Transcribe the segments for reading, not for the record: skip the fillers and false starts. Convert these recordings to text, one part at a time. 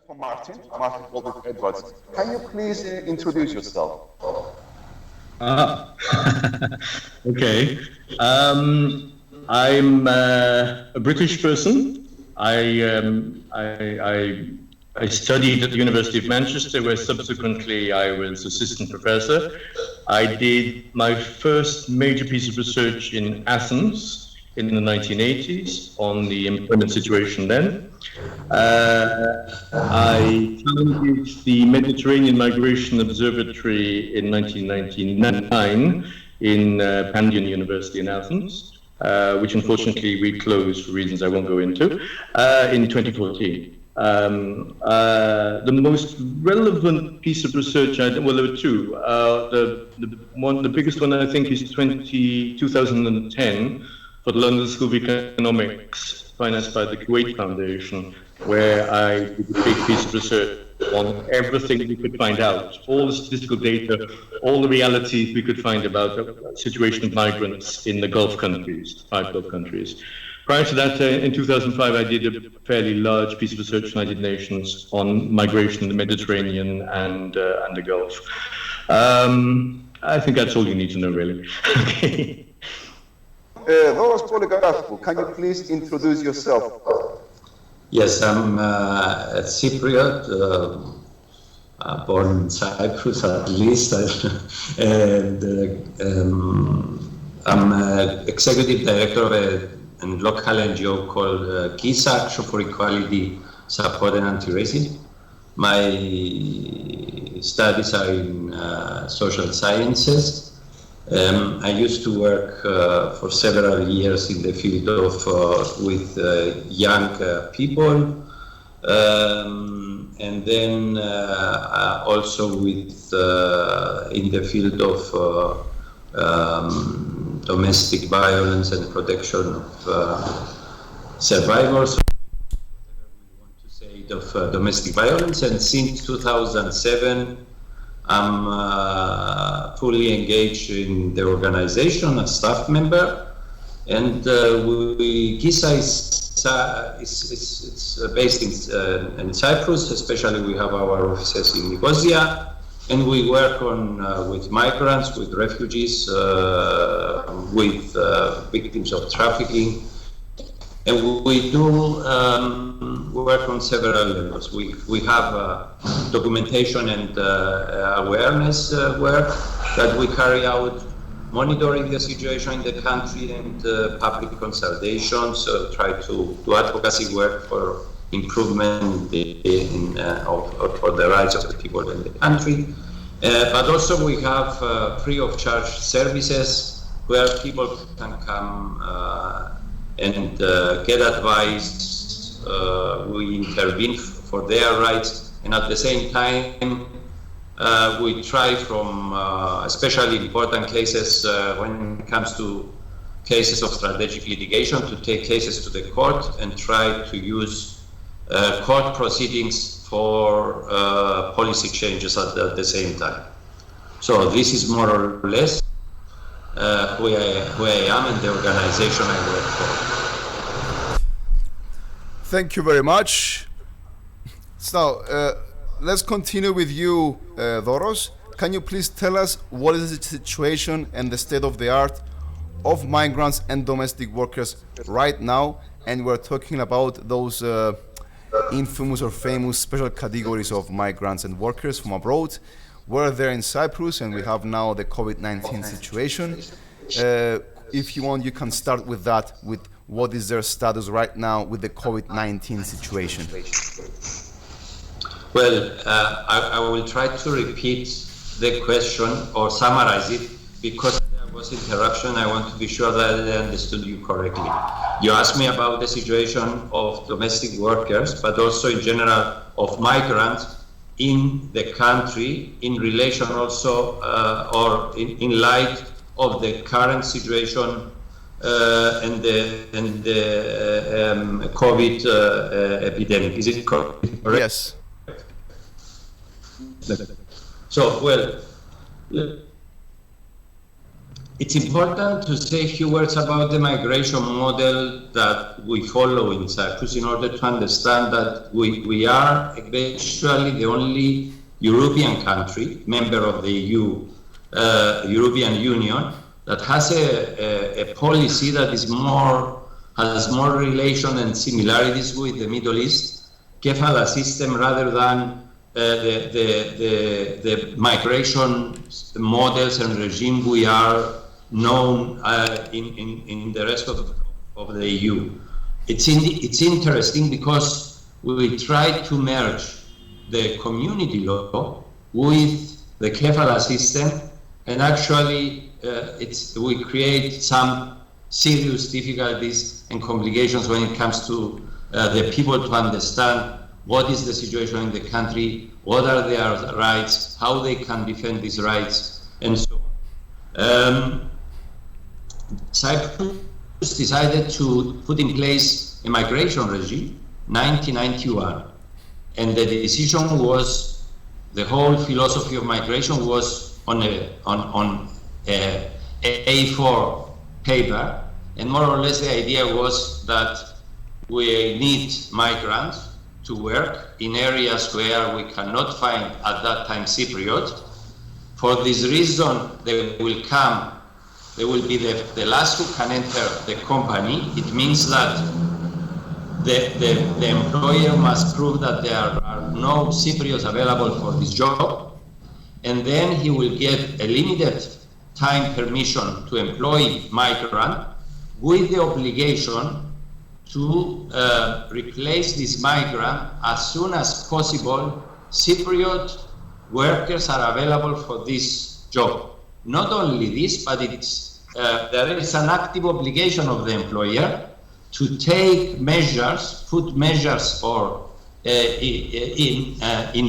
for Martin Baldwin-Edwards. Can you please introduce yourself? Okay. I'm a British person. I studied at the University of Manchester, where subsequently I was assistant professor. I did my first major piece of research in Athens in the 1980s on the employment situation then. I founded the Mediterranean Migration Observatory in 1999 in Pandion University in Athens, which unfortunately we closed for reasons I won't go into, in 2014. The most relevant piece of research, there were two. The biggest one I think is 2010 for the London School of Economics, financed by the Kuwait Foundation, where I did a big piece of research on everything we could find out, all the statistical data, all the realities we could find about the situation of migrants in the Gulf countries, 5 Gulf countries. Prior to that, in 2005, I did a fairly large piece of research for United Nations on migration in the Mediterranean and the Gulf. I think that's all you need to know, really. Okay. Doros Polykarpou, can you please introduce yourself? Yes, I'm a Cypriot, born in Cyprus at least, and I'm executive director of a local NGO called KISA, Action for Equality, Support and Anti-Racism. My studies are in social sciences. I used to work for several years in the field of with young people, and then also with in the field of domestic violence and protection of survivors. We want to say of domestic violence, and since 2007. I'm fully engaged in the organization as staff member, and KISA is based in Cyprus. Especially, we have our offices in Nicosia, and we work on with migrants, with refugees, with victims of trafficking. And we do work on several levels. We have documentation and awareness work that we carry out, monitoring the situation in the country and public consultations, try to do advocacy work for improvement for the rights of the people in the country. But also we have free of charge services where people can come and get advice. We intervene for their rights, and at the same time we try from especially important cases when it comes to cases of strategic litigation to take cases to the court and try to use court proceedings for policy changes at the same time. So this is more or less who I am and the organization I work for. Thank you very much. So let's continue with you, Doros. Can you please tell us what is the situation and the state of the art of migrants and domestic workers right now? And we're talking about those infamous or famous special categories of migrants and workers from abroad. We're there in Cyprus, and we have now the COVID-19 situation. If you want, you can start with that, with what is their status right now with the COVID-19 situation. Well, I will try to repeat the question or summarize it, because there was interruption. I want to be sure that I understood you correctly. You asked me about the situation of domestic workers, but also in general of migrants in the country in relation also or in light of the current situation and the COVID epidemic. Is it correct? Yes. So, well, It's important to say a few words about the migration model that we follow in Cyprus in order to understand that we are eventually the only European country, member of the European Union, that has a policy that is has more relation and similarities with the Middle East kefala system rather than the migration models and regime we are known in the rest of the EU. It's interesting because we try to merge the community law with the kefala system, and actually we create some serious difficulties and complications when it comes to the people to understand what is the situation in the country, what are their rights, how they can defend these rights, and so on. Cyprus decided to put in place a migration regime in 1991, and the decision was, the whole philosophy of migration was on a A4 paper, and more or less the idea was that we need migrants to work in areas where we cannot find at that time Cypriot. For this reason, they will be the last who can enter the company. It means that the employer must prove that there are no Cypriots available for this job, and then he will get a limited time permission to employ migrant with the obligation to replace this migrant as soon as possible. Cypriot workers are available for this job. Not only this, but there is an active obligation of the employer to take measures, put measures in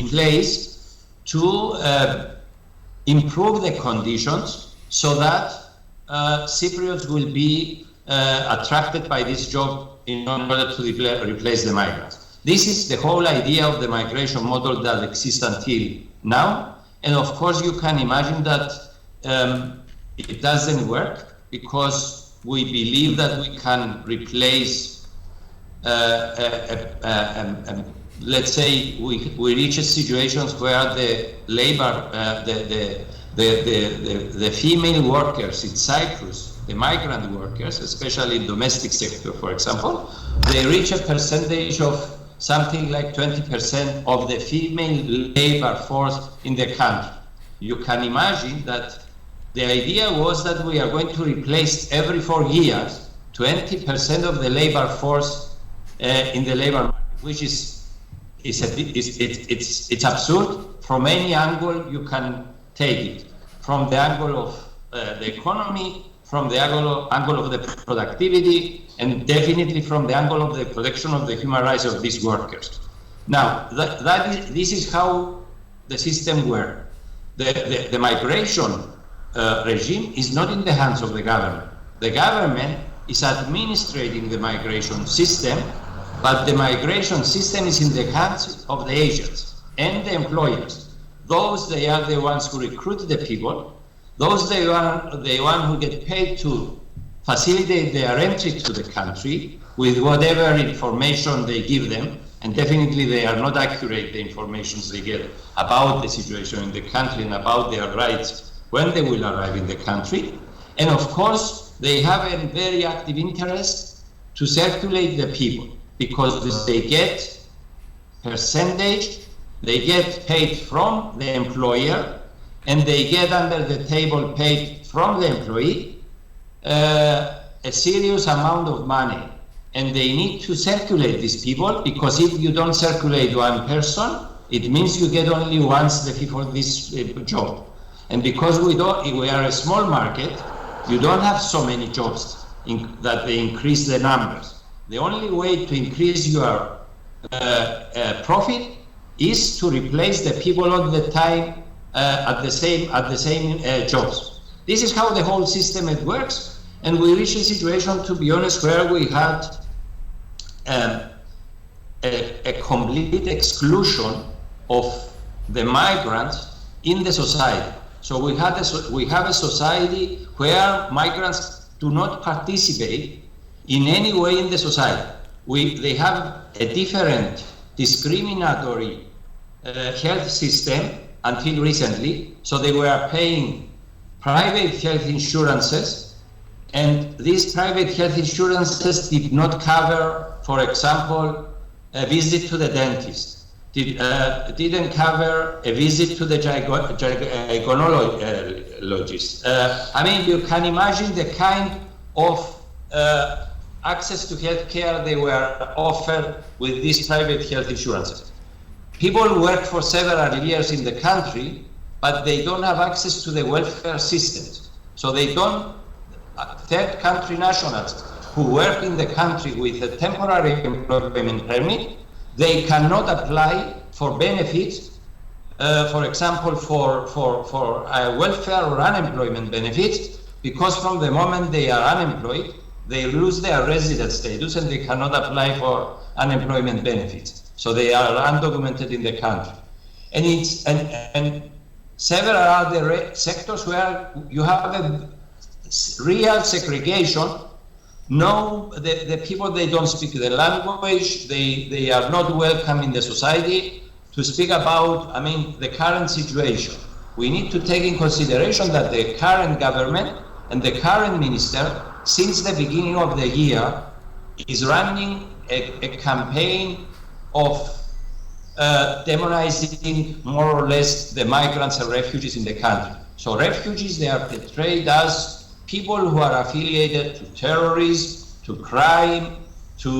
place to improve the conditions so that Cypriots will be attracted by this job in order to replace the migrants. This is the whole idea of the migration model that exists until now. And of course, you can imagine that it doesn't work because we believe that we can replace, let's say, we reach situations where the labor, the female workers in Cyprus, the migrant workers, especially in domestic sector, for example, they reach a percentage of something like 20% of the female labor force in the country. You can imagine that the idea was that we are going to replace every 4 years 20% of the labor force in the labor market, which is absurd from any angle you can take it, from the angle of the economy, from the angle of the productivity, and definitely from the angle of the protection of the human rights of these workers. Now, this is how the system works. The migration regime is not in the hands of the government. The government is administrating the migration system, but the migration system is in the hands of the agents and the employers. Those, they are the ones who recruit the people. Those, they are the one who get paid to facilitate their entry to the country with whatever information they give them, and definitely they are not accurate, the information they get about the situation in the country and about their rights when they will arrive in the country. And of course, they have a very active interest to circulate the people because they get percentage, they get paid from the employer, and they get under the table paid from the employee a serious amount of money. And they need to circulate these people, because if you don't circulate one person, it means you get only once the fee for this job. And because we are a small market, you don't have so many jobs that they increase the numbers. The only way to increase your profit is to replace the people all the time at the same jobs. This is how the whole system works. And we reached a situation, to be honest, where we had a complete exclusion of the migrants in the society. So we have a society where migrants do not participate in any way in the society. They have a different discriminatory health system until recently. So they were paying private health insurances, and these private health insurances did not cover, for example, a visit to the dentist. Didn't cover a visit to the gynecologist. I mean, you can imagine the kind of access to health care they were offered with these private health insurances. People work for several years in the country, but they don't have access to the welfare systems. So they don't, third country nationals who work in the country with a temporary employment permit, they cannot apply for benefits, for example, for welfare or unemployment benefits, because from the moment they are unemployed, they lose their resident status and they cannot apply for unemployment benefits. So they are undocumented in the country. And it's and several other sectors where you have a real segregation. No, the people, they don't speak the language, they are not welcome in the society. To speak about, I mean, the current situation, we need to take in consideration that the current government and the current minister, since the beginning of the year, is running a campaign of demonizing more or less the migrants and refugees in the country. So refugees, they are portrayed as people who are affiliated to terrorism, to crime, to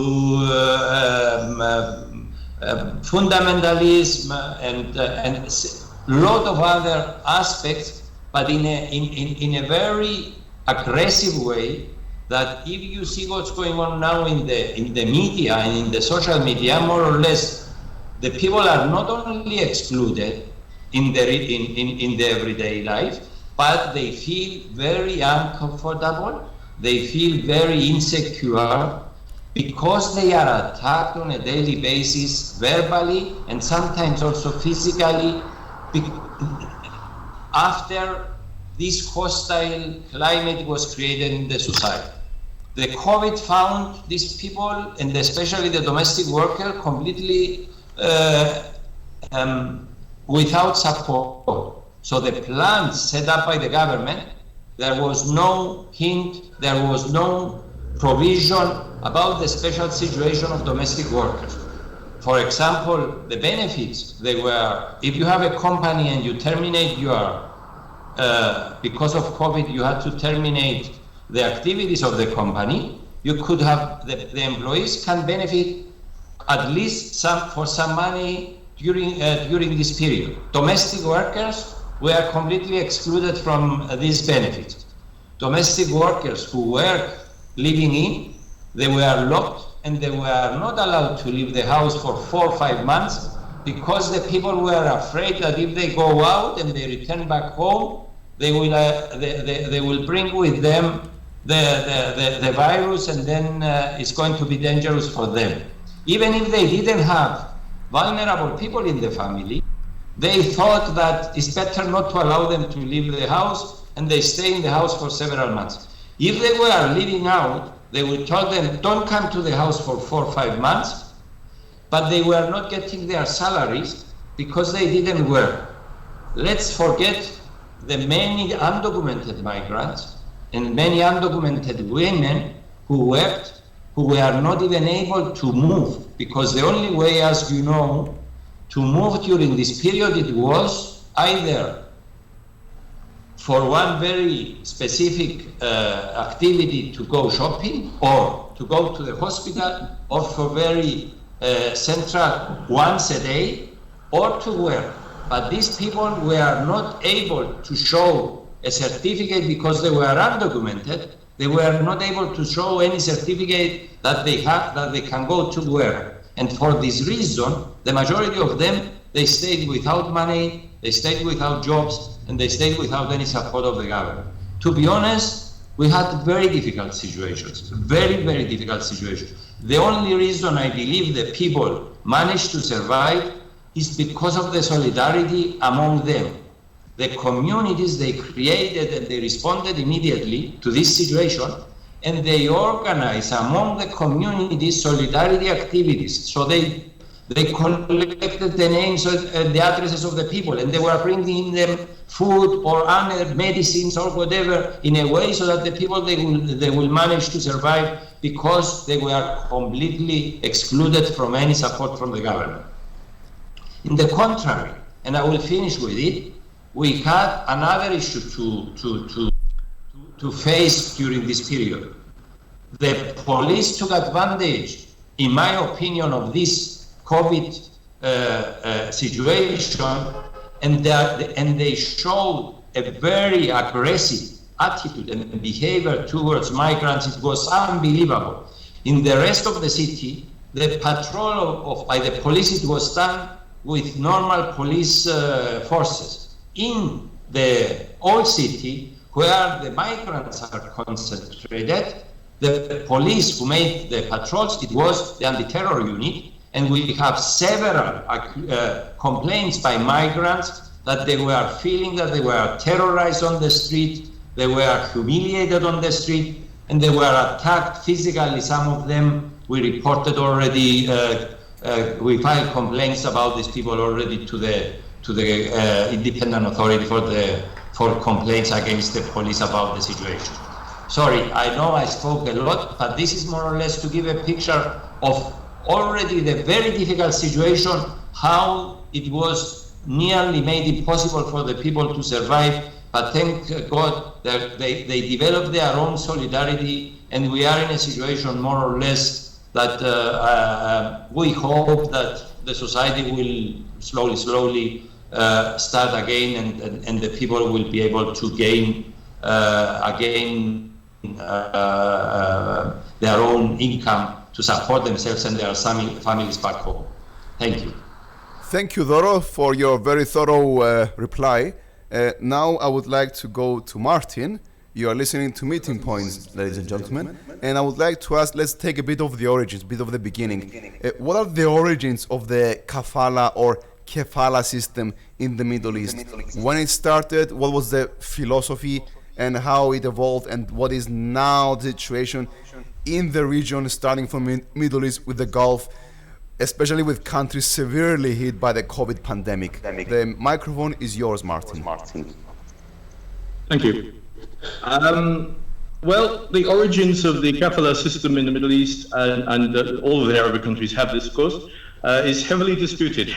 fundamentalism, and a lot of other aspects, but in a very aggressive way. That if you see what's going on now in the media and in the social media, more or less, the people are not only excluded in the everyday life, but they feel very uncomfortable, they feel very insecure, because they are attacked on a daily basis, verbally and sometimes also physically, after this hostile climate was created in the society. The COVID found these people, and especially the domestic worker, completely without support. So the plans set up by the government, there was no hint, there was no provision about the special situation of domestic workers. For example, the benefits, they were, if you have a company and you terminate your, because of COVID, you had to terminate the activities of the company, you could have, the employees can benefit at least for some money during this period. Domestic workers were completely excluded from these benefits. Domestic workers who were living in, they were locked and they were not allowed to leave the house for 4 or 5 months, because the people were afraid that if they go out and they return back home, they will bring with them the virus, and then it's going to be dangerous for them. Even if they didn't have vulnerable people in the family, they thought that it's better not to allow them to leave the house, and they stay in the house for several months. If they were living out, they would tell them, don't come to the house for 4 or 5 months, but they were not getting their salaries because they didn't work. Let's forget the many undocumented migrants and many undocumented women who worked, who were not even able to move, because the only way, as you know, to move during this period, it was either for one very specific activity, to go shopping or to go to the hospital, or for very central once a day, or to work. But these people were not able to show a certificate because they were undocumented. They were not able to show any certificate that they have, that they can go to work. And for this reason, the majority of them, they stayed without money, they stayed without jobs, and they stayed without any support of the government. To be honest, we had very difficult situations, very, very difficult situations. The only reason I believe the people managed to survive is because of the solidarity among them. the communities, they created and they responded immediately to this situation, and they organized among the communities solidarity activities. So they collected the names and the addresses of the people, and they were bringing them food or other medicines or whatever in a way so that the people, they will manage to survive, because they were completely excluded from any support from the government. In the contrary, and I will finish with it, we had another issue to face during this period. The police took advantage, in my opinion, of this COVID situation, and they showed a very aggressive attitude and behavior towards migrants. It was unbelievable. In the rest of the city, the patrol by the police, it was done with normal police forces. In the old city, where the migrants are concentrated, the police who made the patrols, it was the anti-terror unit, and we have several complaints by migrants that they were feeling that they were terrorized on the street, they were humiliated on the street, and they were attacked physically. Some of them we reported already, we filed complaints about these people already to the independent authority for complaints against the police about the situation. Sorry, I know I spoke a lot, but this is more or less to give a picture of already the very difficult situation, how it was nearly made impossible for the people to survive. But thank God that they developed their own solidarity, and we are in a situation more or less that we hope that the society will slowly start again, and the people will be able to gain again their own income to support themselves and their families back home. Thank you. Thank you, Doro, for your very thorough reply. Now I would like to go to Martin. You are listening to Meeting Points, ladies and gentlemen, and I would like to ask, let's take a bit of the origins, a bit of the beginning. What are the origins of the kafala or kefala system in the Middle East? When it started, what was the philosophy and how it evolved, and what is now the situation in the region, starting from Middle East with the Gulf, especially with countries severely hit by the COVID pandemic? The microphone is yours, Martin. Thank you. Well, the origins of the kafala system in the Middle East and all of the Arab countries have this, of course, is heavily disputed.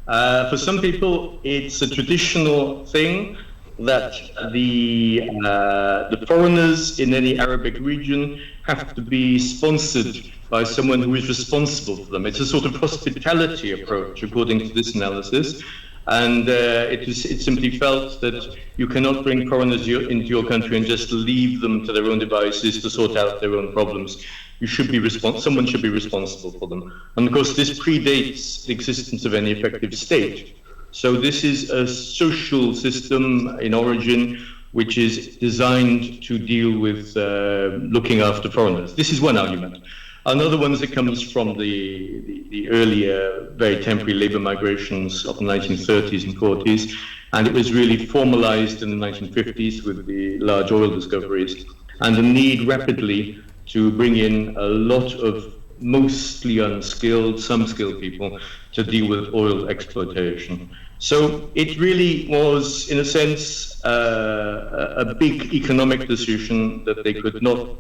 For some people, it's a traditional thing that the foreigners in any Arabic region have to be sponsored by someone who is responsible for them. It's a sort of hospitality approach, according to this analysis. And it simply felt that you cannot bring foreigners into your country and just leave them to their own devices to sort out their own problems. You should be someone should be responsible for them. And of course, this predates the existence of any effective state. So this is a social system in origin which is designed to deal with looking after foreigners. This is one argument. Another one that comes from the earlier, very temporary labor migrations of the 1930s and 40s, and it was really formalized in the 1950s with the large oil discoveries, and the need rapidly to bring in a lot of mostly unskilled, some skilled people to deal with oil exploitation. So it really was, in a sense, a big economic decision that they could not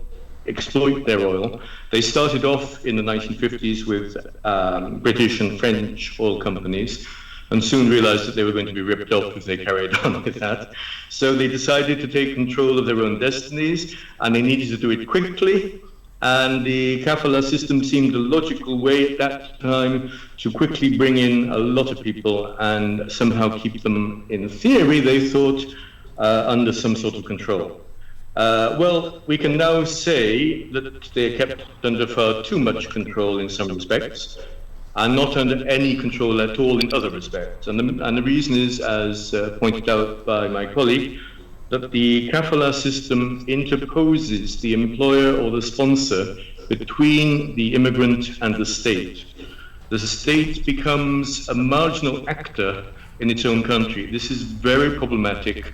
exploit their oil. They started off in the 1950s with British and French oil companies, and soon realized that they were going to be ripped off if they carried on with that. So they decided to take control of their own destinies, and they needed to do it quickly. And the kafala system seemed a logical way at that time to quickly bring in a lot of people and somehow keep them, in theory, they thought, under some sort of control. Well, we can now say that they're kept under far too much control in some respects, and not under any control at all in other respects. And the reason is, as pointed out by my colleague, that the kafala system interposes the employer or the sponsor between the immigrant and the state. The state becomes a marginal actor in its own country. This is very problematic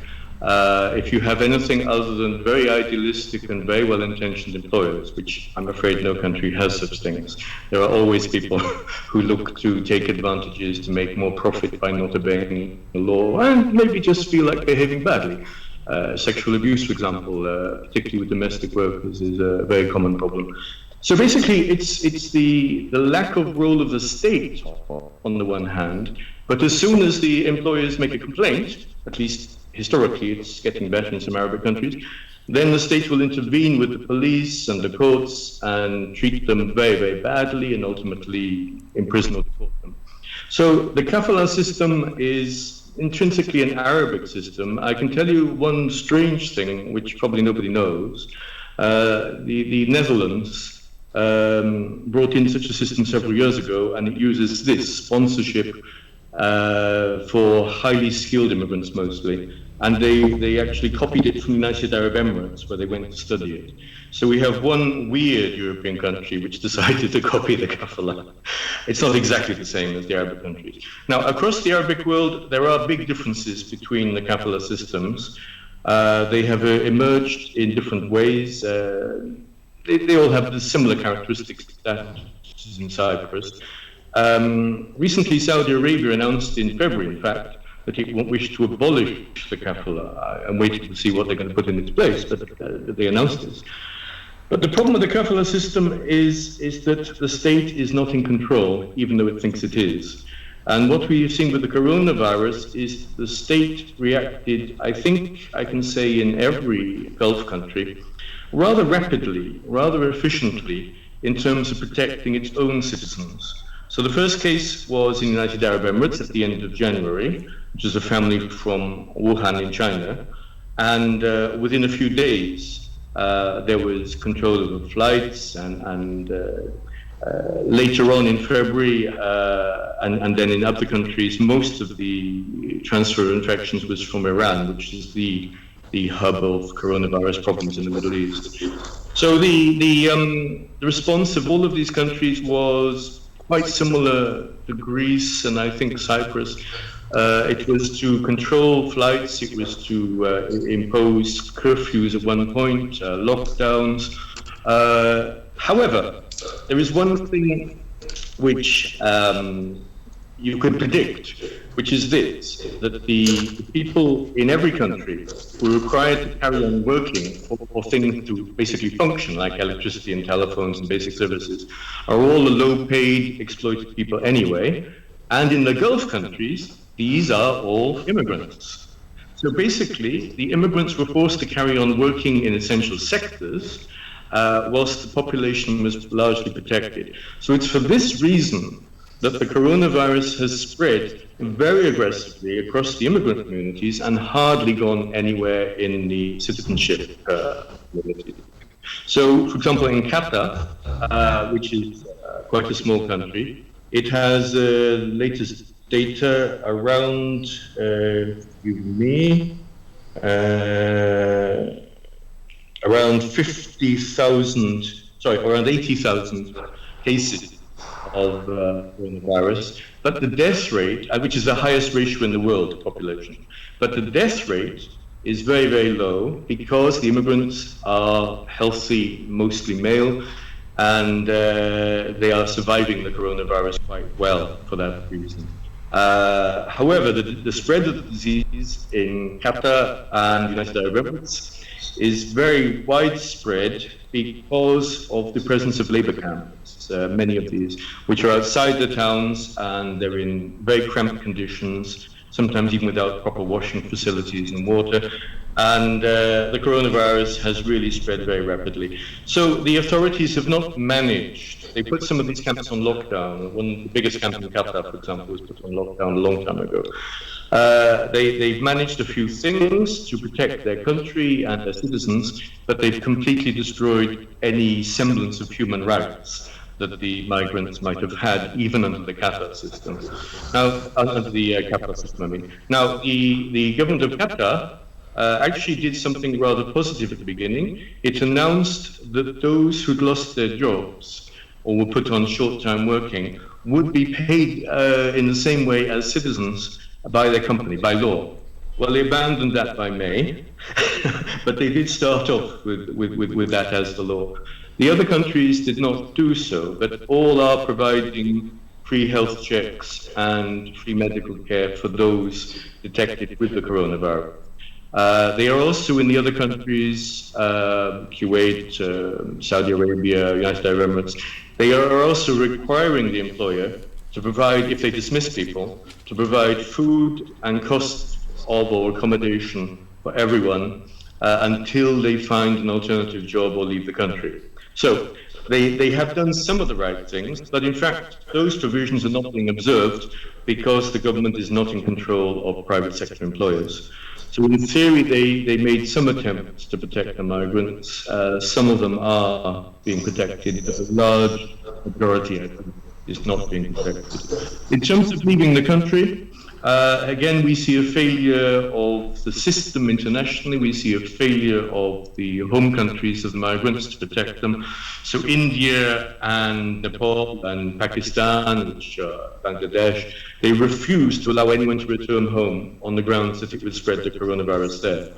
if you have anything other than very idealistic and very well-intentioned employers, which I'm afraid no country has such things. There are always people who look to take advantages to make more profit by not obeying the law and maybe just feel like behaving badly. Sexual abuse, for example, particularly with domestic workers, is a very common problem. So basically, it's the lack of role of the state on the one hand, but as soon as the employers make a complaint, at least historically it's getting better in some Arabic countries, then the state will intervene with the police and the courts and treat them very, very badly and ultimately imprison or deport them. So the kafala system is intrinsically an Arabic system. I can tell you one strange thing, which probably nobody knows. The Netherlands brought in such a system several years ago, and it uses this sponsorship for highly skilled immigrants mostly. And they actually copied it from the United Arab Emirates, where they went to study it. So we have one weird European country which decided to copy the kafala. It's not exactly the same as the Arabic countries. Now, across the Arabic world, there are big differences between the kafala systems. They have emerged in different ways. They all have the similar characteristics that is in Cyprus. Recently, Saudi Arabia announced in February, in fact, that it won't wish to abolish the kafala. I'm waiting to see what they're going to put in its place, but they announced this. But the problem with the kafala system is that the state is not in control, even though it thinks it is. And what we've seen with the coronavirus is the state reacted, I think I can say in every Gulf country, rather rapidly, rather efficiently, in terms of protecting its own citizens. So the first case was in the United Arab Emirates at the end of January, which is a family from Wuhan in China. And within a few days, there was control of the flights, and later on in February, and then in other countries, most of the transfer of infections was from Iran, which is the hub of coronavirus problems in the Middle East. So the response of all of these countries was quite similar to Greece and I think Cyprus. It was to control flights, it was to impose curfews at one point, lockdowns. However, there is one thing which you could predict, which is this, that the people in every country who are required to carry on working for things to basically function, like electricity and telephones and basic services, are all the low-paid, exploited people anyway. And in the Gulf countries, these are all immigrants. So basically, the immigrants were forced to carry on working in essential sectors, whilst the population was largely protected. So it's for this reason that the coronavirus has spread very aggressively across the immigrant communities and hardly gone anywhere in the citizenship community. So, for example, in Qatar, which is quite a small country, it has latest data around, around 80,000 cases of coronavirus, but the death rate, which is the highest ratio in the world of population, but the death rate is very, very low because the immigrants are healthy, mostly male, and they are surviving the coronavirus quite well for that reason. However, the spread of the disease in Qatar and the United Arab Emirates is very widespread because of the presence of labor camps, many of these, which are outside the towns, and they're in very cramped conditions, sometimes even without proper washing facilities and water. And the coronavirus has really spread very rapidly. So the authorities have not managed. They put some of these camps on lockdown. One of the biggest camp in Qatar, for example, was put on lockdown a long time ago. They've managed a few things to protect their country and their citizens, but they've completely destroyed any semblance of human rights that the migrants might have had, even under the Qatar system. Now, under the Qatar system, I mean. Now, the government of Qatar actually did something rather positive at the beginning. It announced that those who'd lost their jobs or were put on short-time working would be paid in the same way as citizens by their company, by law. Well, they abandoned that by May, but they did start off with that as the law. The other countries did not do so, but all are providing free health checks and free medical care for those detected with the coronavirus. They are also in the other countries, Kuwait, Saudi Arabia, United Arab Emirates, they are also requiring the employer to provide, if they dismiss people, to provide food and cost of or accommodation for everyone until they find an alternative job or leave the country. So they have done some of the right things, but in fact those provisions are not being observed because the government is not in control of private sector employers. So in theory they made some attempts to protect the migrants. Some of them are being protected, but a large majority, I think, is not being protected. In terms of leaving the country, again, we see a failure of the system internationally. We see a failure of the home countries of the migrants to protect them. So India and Nepal and Pakistan, which Bangladesh, they refused to allow anyone to return home on the grounds that it would spread the coronavirus there.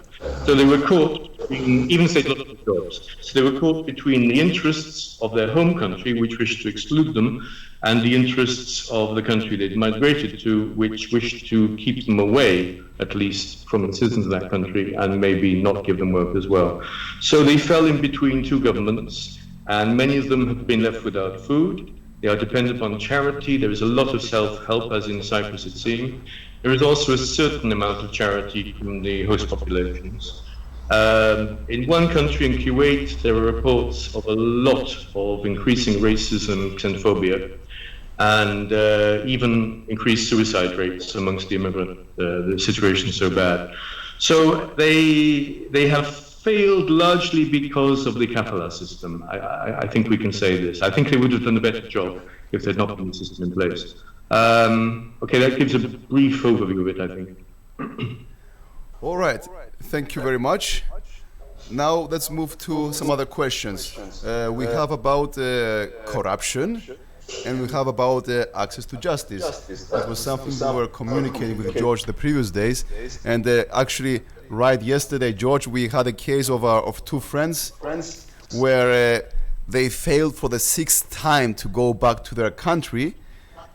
So they were caught between, even if they lost the jobs, so they were caught between the interests of their home country, which wished to exclude them, and the interests of the country they'd migrated to, which wished to keep them away, at least from the citizens of that country, and maybe not give them work as well. So they fell in between two governments, and many of them have been left without food. They are dependent on charity. There is a lot of self-help, as in Cyprus it seems. There is also a certain amount of charity from the host populations. In one country, in Kuwait, there are reports of a lot of increasing racism, xenophobia, and even increased suicide rates amongst the immigrants. The situation is so bad. So they have failed largely because of the kafala system. I think we can say this. I think they would have done a better job if there had not been the system in place. Okay, that gives a brief overview of it, I think. All right, thank you very much. Now let's move to some other questions. We have about corruption, and we have about access to justice. That was something we were communicating with George the previous days, and actually right yesterday, George, we had a case of two friends where they failed for the 6th time to go back to their country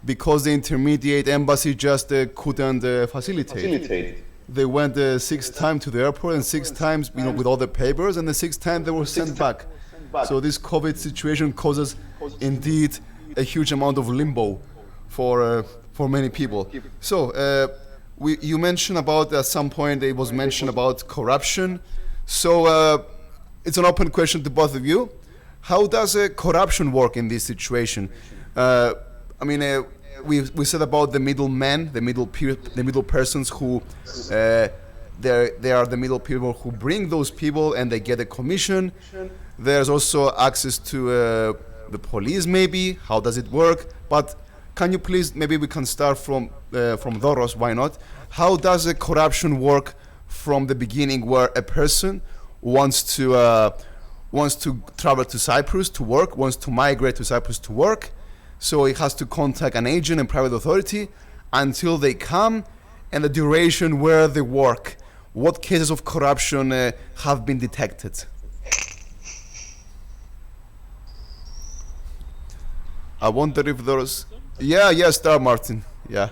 because the intermediate embassy just couldn't facilitate. They went 6th time to the airport, and 6 times, with all the papers, and the 6th time they were sent back. So this COVID situation causes indeed a huge amount of limbo for many people. So you mentioned about, at some point it was mentioned about corruption. So it's an open question to both of you. How does corruption work in this situation? We said about the middlemen, the middle persons who they are the middle people who bring those people and they get a commission. There's also access to the police, maybe. How does it work? But can you please, maybe we can start from Doros, why not? How does corruption work from the beginning, where a person wants to travel to Cyprus to work, wants to migrate to Cyprus to work, so he has to contact an agent and private authority until they come, and the duration where they work. What cases of corruption have been detected? I wonder if there's... Yeah, start, Martin. Yeah.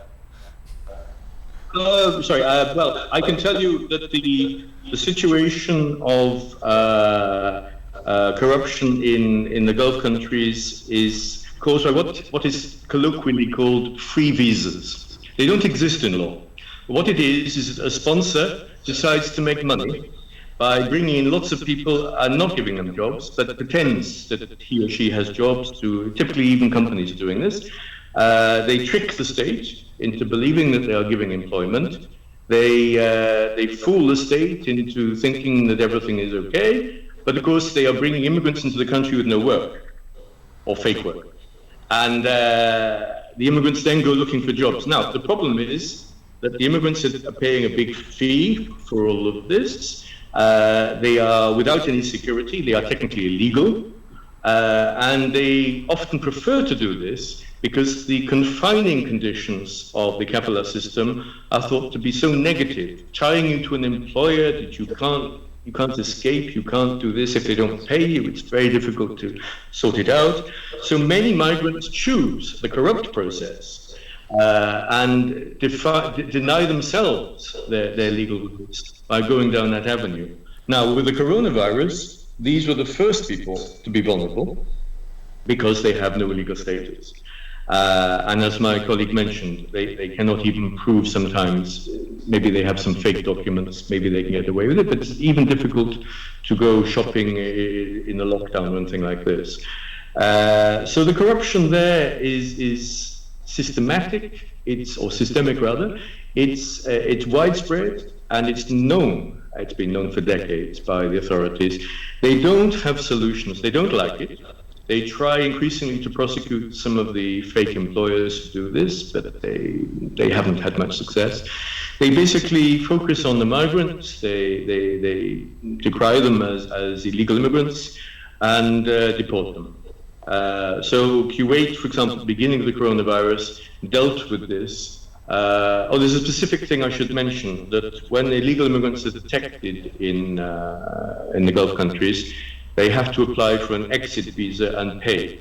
Sorry. Well, I can tell you that the situation of corruption in the Gulf countries is caused by what is colloquially called free visas. They don't exist in law. What it is a sponsor decides to make money by bringing in lots of people and not giving them jobs, but pretends that he or she has jobs. Typically even companies are doing this. They trick the state into believing that they are giving employment. They fool the state into thinking that everything is okay, but of course they are bringing immigrants into the country with no work or fake work. And the immigrants then go looking for jobs. Now, the problem is that the immigrants are paying a big fee for all of this. They are without any security. They are technically illegal. And they often prefer to do this because the confining conditions of the kafala system are thought to be so negative, tying you to an employer that you can't escape, you can't do this if they don't pay you, it's very difficult to sort it out. So many migrants choose the corrupt process and deny themselves their legal rights by going down that avenue. Now, with the coronavirus, these were the first people to be vulnerable because they have no legal status. And as my colleague mentioned, they cannot even prove sometimes, maybe they have some fake documents, maybe they can get away with it, but it's even difficult to go shopping in a lockdown or anything like this. So the corruption there is systematic, or systemic rather, it's widespread and it's known. It's been known for decades by the authorities. They don't have solutions, they don't like it. They try increasingly to prosecute some of the fake employers who do this, but they haven't had much success. They basically focus on the migrants, they decry them as illegal immigrants and deport them. So Kuwait, for example, at the beginning of the coronavirus, dealt with this. There's a specific thing I should mention, that when illegal immigrants are detected in the Gulf countries, they have to apply for an exit visa and pay.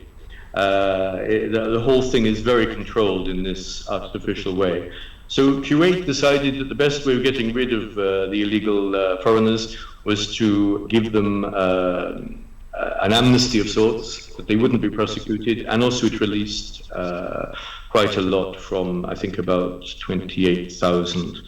The whole thing is very controlled in this artificial way. So Kuwait decided that the best way of getting rid of the illegal foreigners was to give them an amnesty of sorts, that they wouldn't be prosecuted, and also it released quite a lot from, I think, about 28,000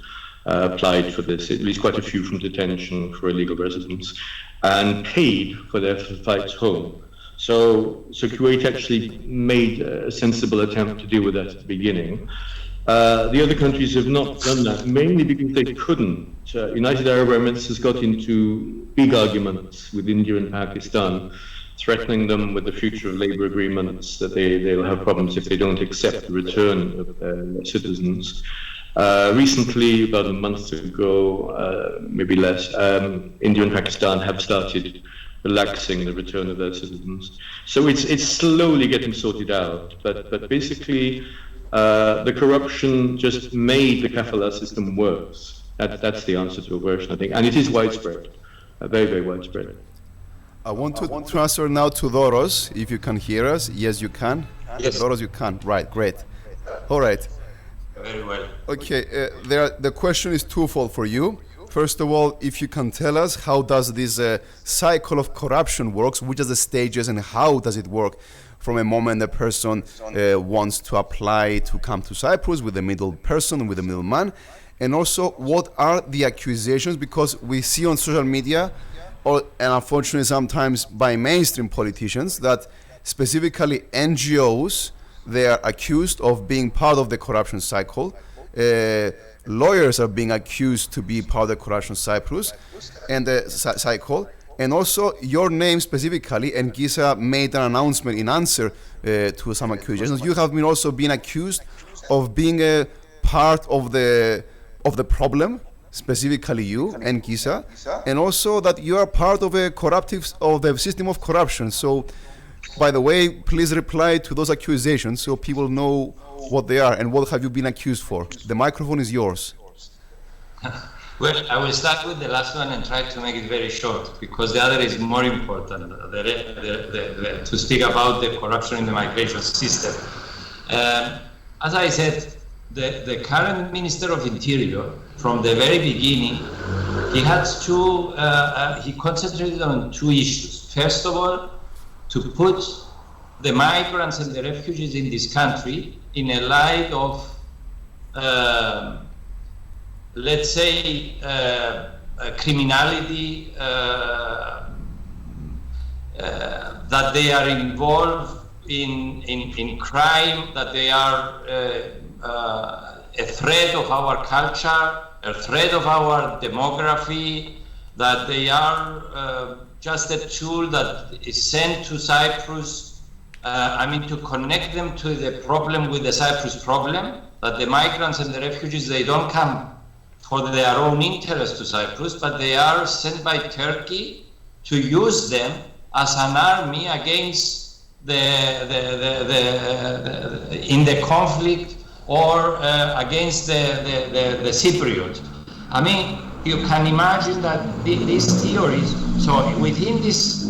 applied for this, at least quite a few from detention for illegal residents, and paid for their flights home. So Kuwait actually made a sensible attempt to deal with that at the beginning. The other countries have not done that, mainly because they couldn't. United Arab Emirates has got into big arguments with India and Pakistan, threatening them with the future of labour agreements, that they'll have problems if they don't accept the return of their citizens. Recently, about a month ago, maybe less, India and Pakistan have started relaxing the return of their citizens. So it's slowly getting sorted out, but basically the corruption just made the kafala system worse. That's the answer to your question, I think, and it is widespread, very, very widespread. I want to transfer now to Doros, if you can hear us. Yes, you can. Yes. Doros, you can. Right, great. All right. Very well. Okay, the question is twofold for you. First of all, if you can tell us how does this cycle of corruption works, which are the stages and how does it work from a moment a person wants to apply to come to Cyprus with the middle person, with the middleman, and also what are the accusations, because we see on social media, and unfortunately sometimes by mainstream politicians, that specifically NGOs, they are accused of being part of the corruption cycle. Lawyers are being accused to be part of the corruption cycle, and also your name specifically, and Gisa made an announcement in answer to some accusations. You have also been accused of being a part of the problem, specifically you and Gisa, and also that you are part of the system of corruption. So, by the way, please reply to those accusations so people know what they are and what have you been accused for. The microphone is yours. Well, I will start with the last one and try to make it very short, because the other is more important, to speak about the corruption in the migration system. As I said, the current Minister of Interior, from the very beginning, he concentrated on two issues. First of all, to put the migrants and the refugees in this country in a light of, let's say, criminality, that they are involved in crime, that they are a threat of our culture, a threat of our demography, that they are just a tool that is sent to Cyprus, to connect them to the problem with the Cyprus problem, that the migrants and the refugees, they don't come for their own interest to Cyprus, but they are sent by Turkey to use them as an army against in the conflict or against the Cypriot. I mean, you can imagine that these theories. So within this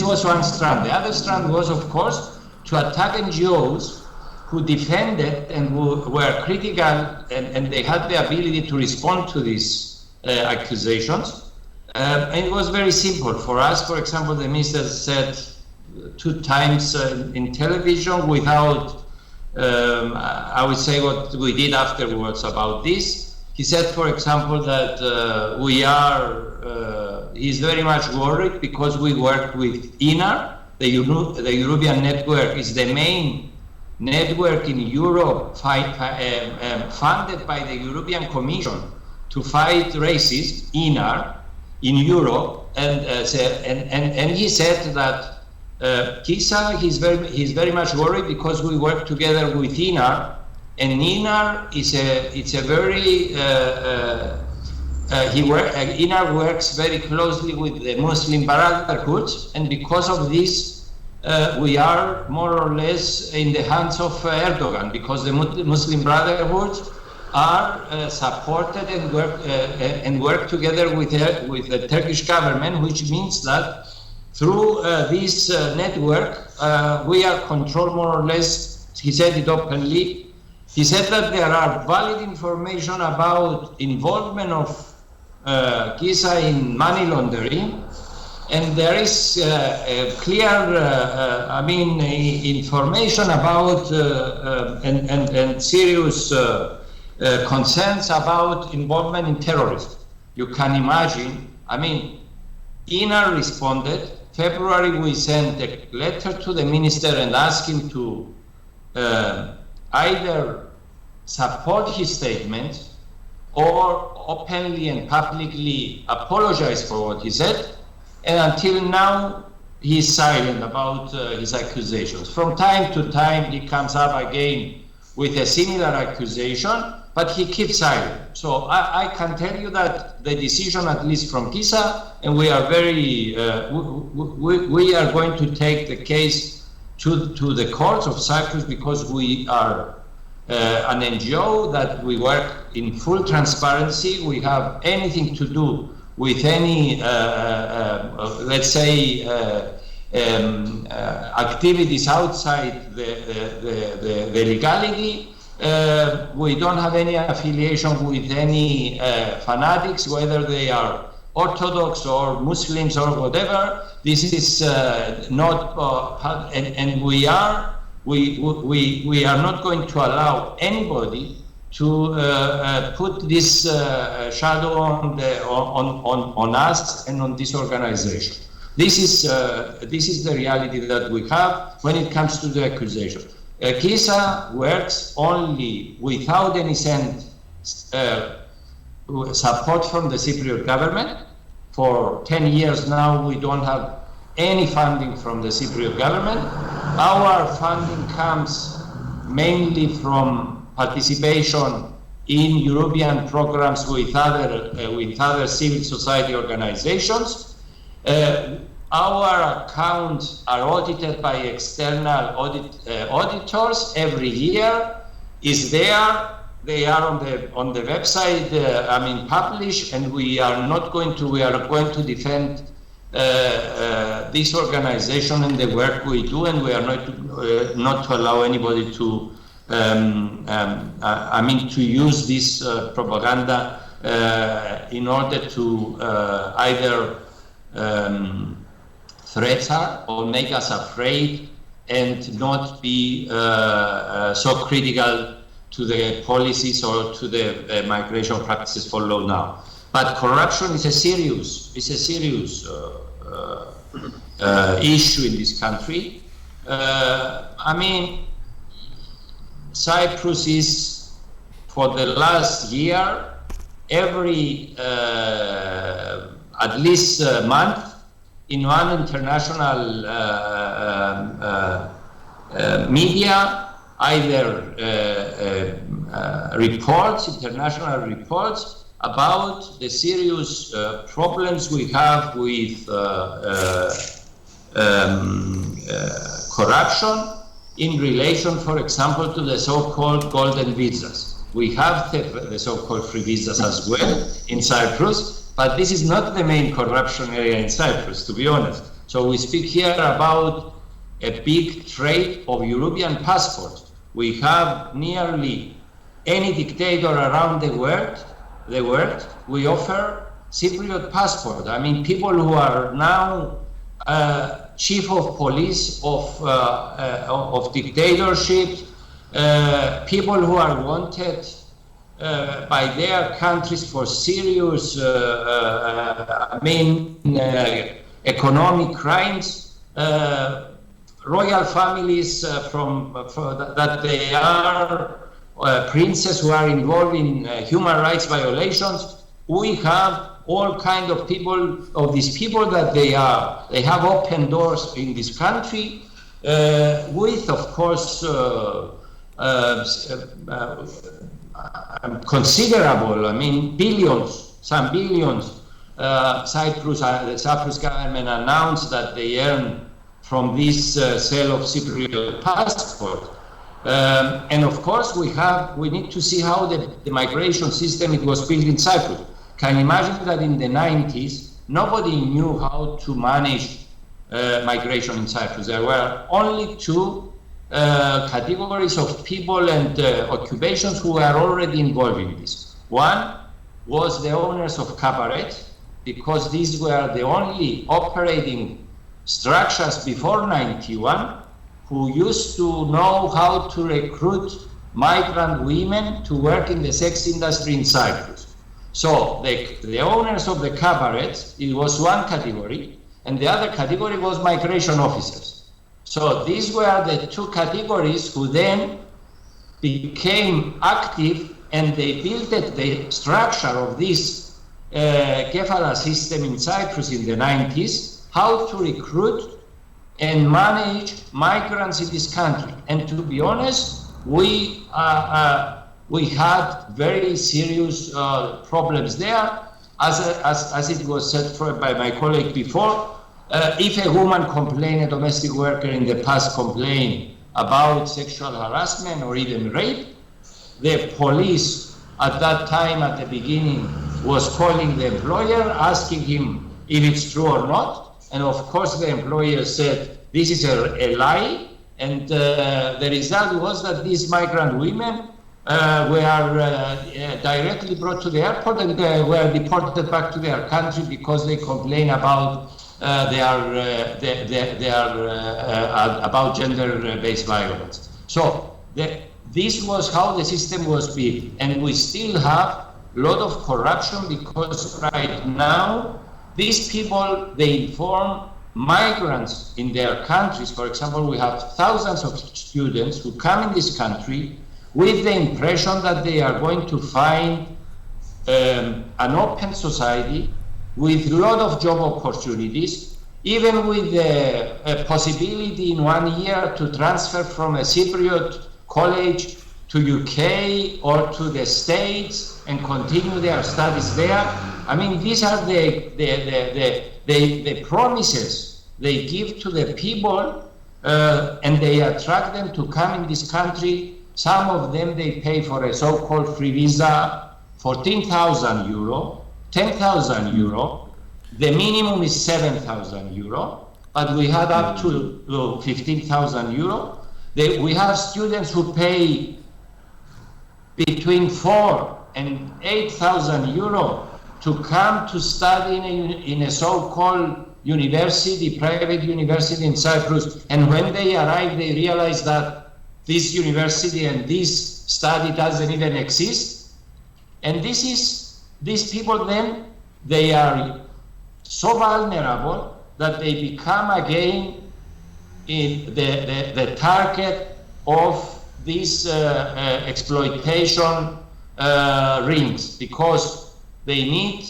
was one strand. The other strand was, of course, to attack NGOs who defended and who were critical, and they had the ability to respond to these accusations. And it was very simple for us. For example, the minister said 2 times in television without, I would say what we did afterwards about this. He said, for example, that he's very much worried because we work with INAR, the European network is the main network in Europe funded by the European Commission to fight racism, INAR, in Europe, and he said that Kisa, he's very much worried because we work together with INAR, and INAR INAR works very closely with the Muslim Brotherhood, and because of this, we are more or less in the hands of Erdogan, because the Muslim Brotherhood are supported and work together with the Turkish government, which means that through this network, we are controlled more or less. He said it openly. He said that there are valid information about involvement of Kisa in money laundering, and there is clear, information about and serious concerns about involvement in terrorism. You can imagine. I mean, INAR responded. February, we sent a letter to the minister and asked him to either support his statement or openly and publicly apologize for what he said. And until now, he is silent about his accusations. From time to time, he comes up again with a similar accusation, but he keeps silent. So I can tell you that the decision, at least from Kisa, and we are very, we are going to take the case to the courts of Cyprus, because we are an NGO that we work in full transparency. We have anything to do with any, let's say, activities outside the legality. We don't have any affiliation with any fanatics, whether they are Orthodox or Muslims or whatever. This is not, and we are not going to allow anybody to put this shadow on us and on this organization. This is the reality that we have when it comes to the accusation. Kisa works only without any support from the Cypriot government. For 10 years now, we don't have any funding from the Cypriot government. Our funding comes mainly from participation in European programs with other civil society organizations. Our accounts are audited by external auditors every year. Is there? They are on the website. Published, and we are going to defend this organization and the work we do, and we are not to allow anybody to to use this propaganda in order to either threats us or make us afraid and not be so critical to the policies or to the migration practices followed now. But corruption is a serious issue in this country. Cyprus is, for the last year, every at least month, in one international media, either international reports about the serious problems we have with corruption in relation, for example, to the so-called golden visas. We have the so-called free visas as well in Cyprus, but this is not the main corruption area in Cyprus, to be honest. So we speak here about a big trade of European passports. We have nearly any dictator around the world, we offer Cypriot passport. I mean, people who are now chief of police of dictatorships, people who are wanted by their countries for serious, economic crimes, royal families that they are princes who are involved in human rights violations. We have all kind of people, of these people that they have open doors in this country with, of course, considerable, I mean, billions, some billions. The Cyprus government announced that they earn from this sale of Cypriot passport. And of course, we need to see how the migration system it was built in Cyprus. Can you imagine that in the 90s, nobody knew how to manage migration in Cyprus? There were only two categories of people and occupations who were already involved in this. One was the owners of cabarets, because these were the only operating structures before 91 who used to know how to recruit migrant women to work in the sex industry in Cyprus. So the owners of the cabarets, it was one category, and the other category was migration officers. So these were the two categories who then became active, and they built the structure of this kefala system in Cyprus in the 90s, how to recruit and manage migrants in this country. And to be honest, we had very serious problems there. As it was said by my colleague before, if a woman complained, a domestic worker in the past complained about sexual harassment or even rape, the police at that time, at the beginning, was calling the employer, asking him if it's true or not. And of course, the employer said, this is a lie. And the result was that these migrant women were directly brought to the airport and were deported back to their country because they complained about about gender-based violence. So this was how the system was built, and we still have a lot of corruption because right now these people, they inform migrants in their countries. For example, we have thousands of students who come in this country with the impression that they are going to find an open society with a lot of job opportunities, even with a possibility in 1 year to transfer from a Cypriot college to UK or to the States and continue their studies there. I mean, these are the promises they give to the people, and they attract them to come in this country. Some of them, they pay for a so-called free visa, 14,000 euro, 10,000 euro. The minimum is 7,000 euro, but we had up to 15,000 euro. We have students who pay between 4,000 and 8,000 euro to come to study in a so-called university, private university in Cyprus. And when they arrive, they realize that this university and this study doesn't even exist. And these people then, they are so vulnerable that they become again in the target of these exploitation rings, because they need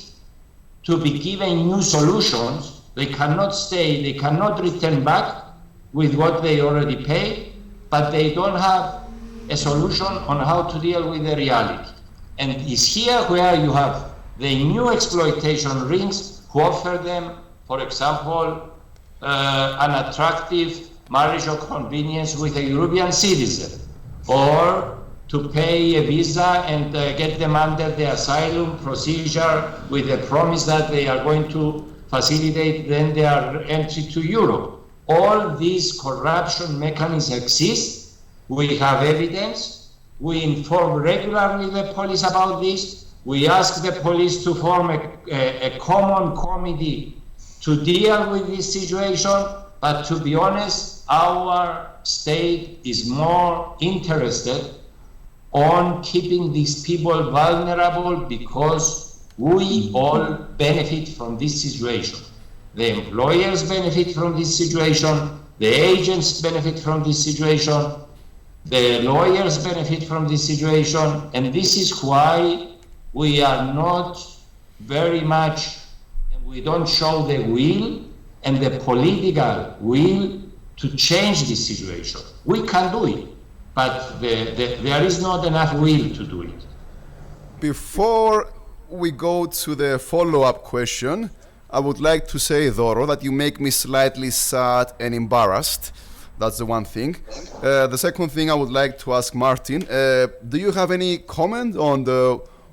to be given new solutions. They cannot stay, they cannot return back with what they already paid, but they don't have a solution on how to deal with the reality. And it's here where you have the new exploitation rings who offer them, for example, an attractive marriage of convenience with a European citizen, or to pay a visa and get them under the asylum procedure with the promise that they are going to facilitate then their entry to Europe. All these corruption mechanisms exist. We have evidence. We inform regularly the police about this. We ask the police to form a common committee to deal with this situation. But to be honest, our state is more interested on keeping these people vulnerable because we all benefit from this situation. The employers benefit from this situation, the agents benefit from this situation, the lawyers benefit from this situation, and this is why we are not very much, and we don't show the will and the political will to change this situation. We can do it, but there is not enough will to do it. Before we go to the follow-up question, I would like to say, Doro, that you make me slightly sad and embarrassed. That's the one thing. The second thing I would like to ask Martin, do you have any comment on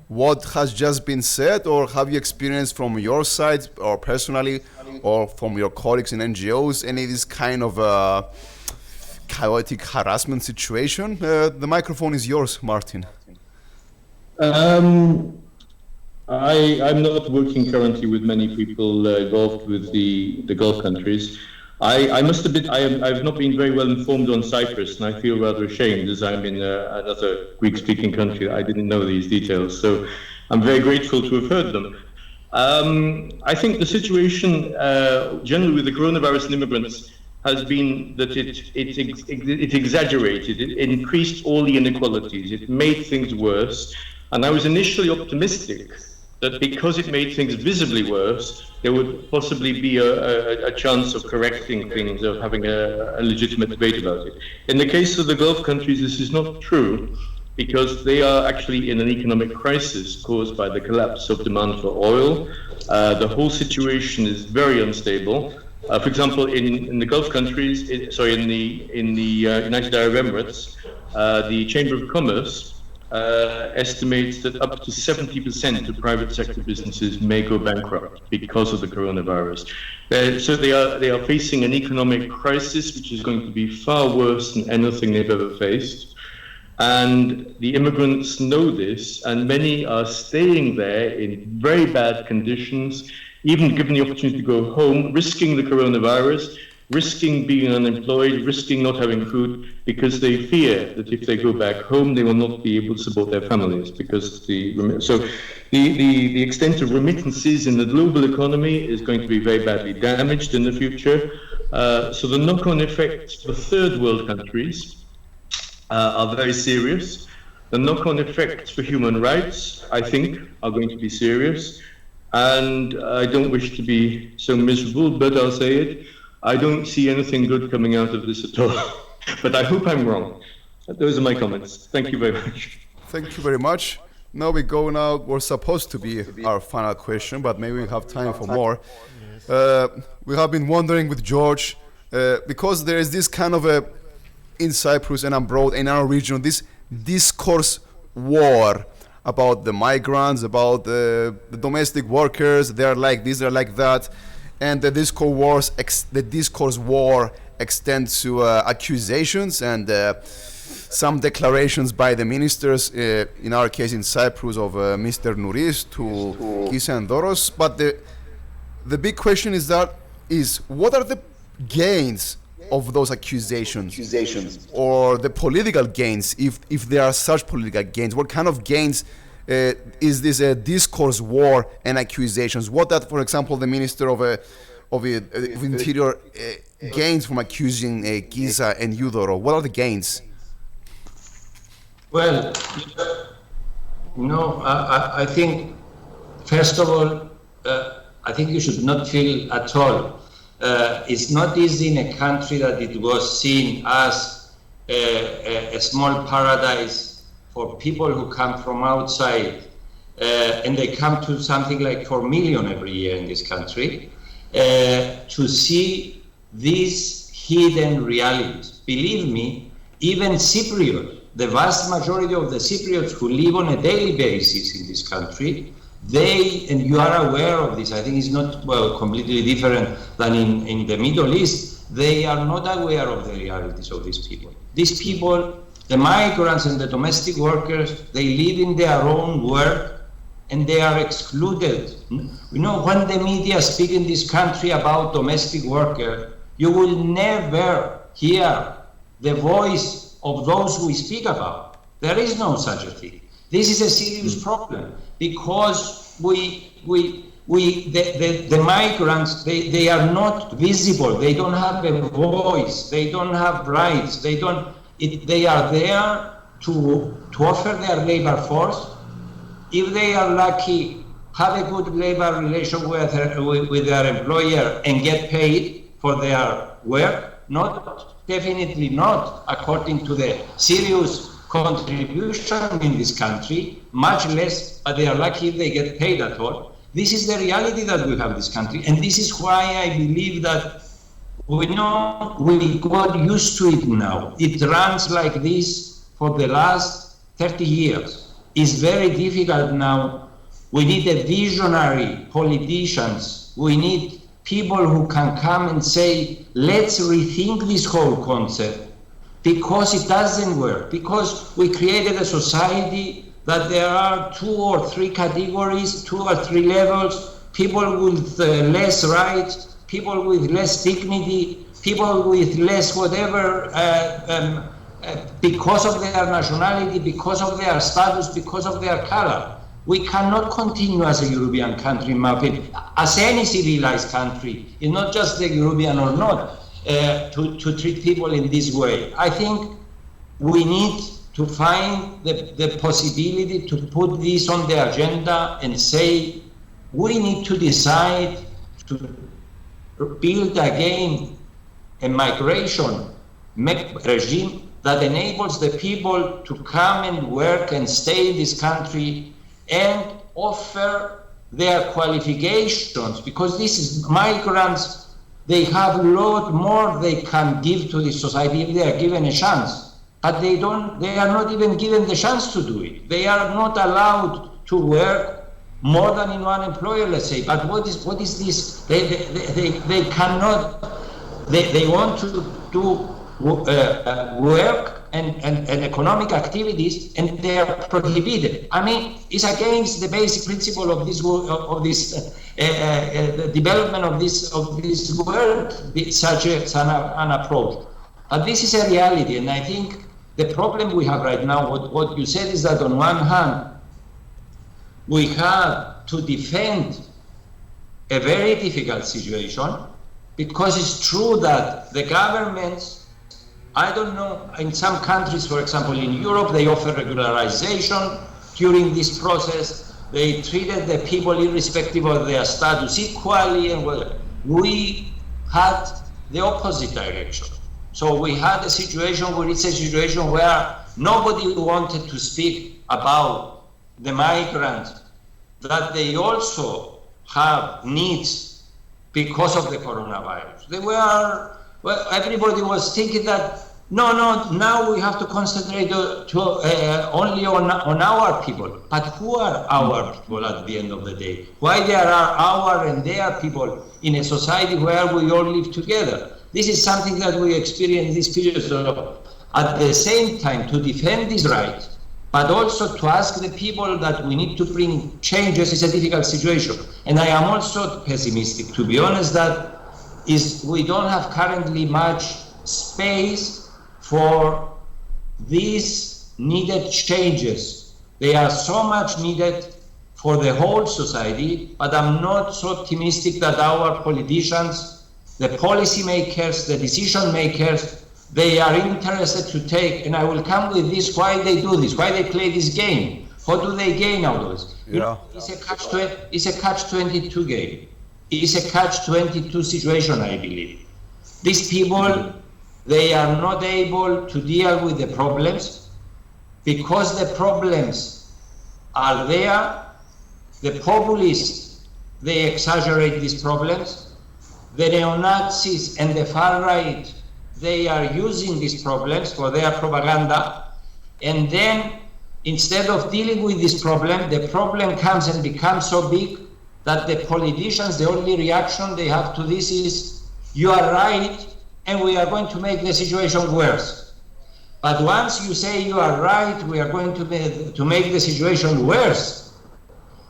what has just been said, or have you experienced from your side or personally or from your colleagues in NGOs any of this kind of chaotic harassment situation? The microphone is yours, Martin. I'm not working currently with many people involved with the Gulf countries. I must admit I've not been very well informed on Cyprus, and I feel rather ashamed as I'm in another Greek-speaking country. I didn't know these details, so I'm very grateful to have heard them. I think the situation generally with the coronavirus and immigrants has been that it exaggerated, it increased all the inequalities, it made things worse, and I was initially optimistic that because it made things visibly worse, there would possibly be a chance of correcting things, of having a legitimate debate about it. In the case of the Gulf countries, this is not true, because they are actually in an economic crisis caused by the collapse of demand for oil. The whole situation is very unstable. For example, in the Gulf countries, in the United Arab Emirates, the Chamber of Commerce estimates that up to 70% of private sector businesses may go bankrupt because of the coronavirus. So they are facing an economic crisis which is going to be far worse than anything they've ever faced. And the immigrants know this, and many are staying there in very bad conditions, even given the opportunity to go home, risking the coronavirus, risking being unemployed, risking not having food, because they fear that if they go back home, they will not be able to support their families. Because the extent of remittances in the global economy is going to be very badly damaged in the future. So the knock-on effects for third world countries are very serious. The knock-on effects for human rights, I think, are going to be serious. And I don't wish to be so miserable, but I'll say it. I don't see anything good coming out of this at all, but I hope I'm wrong. Those are my comments. Thank you very much. Thank you very much. We're supposed to be our final question, but maybe we have time for more. We have been wondering with George, because there is this kind of in Cyprus and abroad, in our region, this discourse war about the migrants, about the domestic workers, they're like this, they're like that. And the discourse war extends to accusations and some declarations by the ministers, in our case in Cyprus, of Mr. Nouris to Kisa and Doros. But the big question is what are the gains of those accusations? Or the political gains, if there are such political gains? What kind of gains is this a discourse war and accusations? What that, for example, the Minister of Interior gains from accusing Kisa and Eudoro? What are the gains? Well, I think, first of all, I think you should not feel at all. It's not easy in a country that it was seen as a small paradise for people who come from outside, and they come to something like 4 million every year in this country, to see these hidden realities. Believe me, even Cypriots, the vast majority of the Cypriots who live on a daily basis in this country, they, and you are aware of this, I think it's not completely different than in the Middle East, they are not aware of the realities of these people. These people, the migrants and the domestic workers, they live in their own world and they are excluded. You know, when the media speak in this country about domestic workers, you will never hear the voice of those we speak about. There is no such a thing. This is a serious problem because the migrants, they are not visible. They don't have a voice. They don't have rights. They are there to offer their labor force. If they are lucky, have a good labor relation with their employer and get paid for their work. Definitely not according to the serious contribution in this country, much less, but they are lucky if they get paid at all. This is the reality that we have in this country, and this is why I believe that we got used to it now. It runs like this for the last 30 years. It's very difficult now. We need a visionary politicians. We need people who can come and say, let's rethink this whole concept, because it doesn't work, because we created a society that there are 2 or 3 categories, 2 or 3 levels, people with less rights, people with less dignity, people with less whatever, because of their nationality, because of their status, because of their color. We cannot continue as a European country, in my opinion, as any civilized country, it's not just the European or not, to treat people in this way. I think we need to find the possibility to put this on the agenda and say, we need to decide to build again a migration regime that enables the people to come and work and stay in this country and offer their qualifications, because this is migrants, they have a lot more they can give to the society if they are given a chance, but they are not even given the chance to do it. They are not allowed to work more than in one employer, let's say. But what is this? They cannot. They want to do work and economic activities, and they are prohibited. I mean, it's against the basic principle of this the development of this world, such an approach. But this is a reality, and I think the problem we have right now, what you said, is that on one hand, we have to defend a very difficult situation, because it's true that the governments, I don't know, in some countries, for example, in Europe, they offer regularization during this process. They treated the people irrespective of their status equally, and we had the opposite direction. So we had a situation where nobody wanted to speak about the migrants, that they also have needs because of the coronavirus. Everybody was thinking that, no, now we have to concentrate only on our people. But who are our people at the end of the day? Why there are our and their people in a society where we all live together? This is something that we experience this period. So at the same time, to defend these rights, but also to ask the people that we need to bring changes, is a difficult situation. And I am also pessimistic, to be honest, that we don't have currently much space for these needed changes. They are so much needed for the whole society, but I'm not so optimistic that our politicians, the policy makers, the decision makers, they are interested to take, and I will come with this, why they do this, why they play this game, what do they gain out of this? Yeah. You know, it's a catch-22 game. It's a catch-22 situation, I believe. These people, they are not able to deal with the problems because the problems are there. The populists, they exaggerate these problems. the neo-Nazis and the far right, they are using these problems for their propaganda, and then instead of dealing with this problem, the problem comes and becomes so big that the politicians, the only reaction they have to this is, you are right, and we are going to make the situation worse. But once you say you are right, we are going to make the situation worse,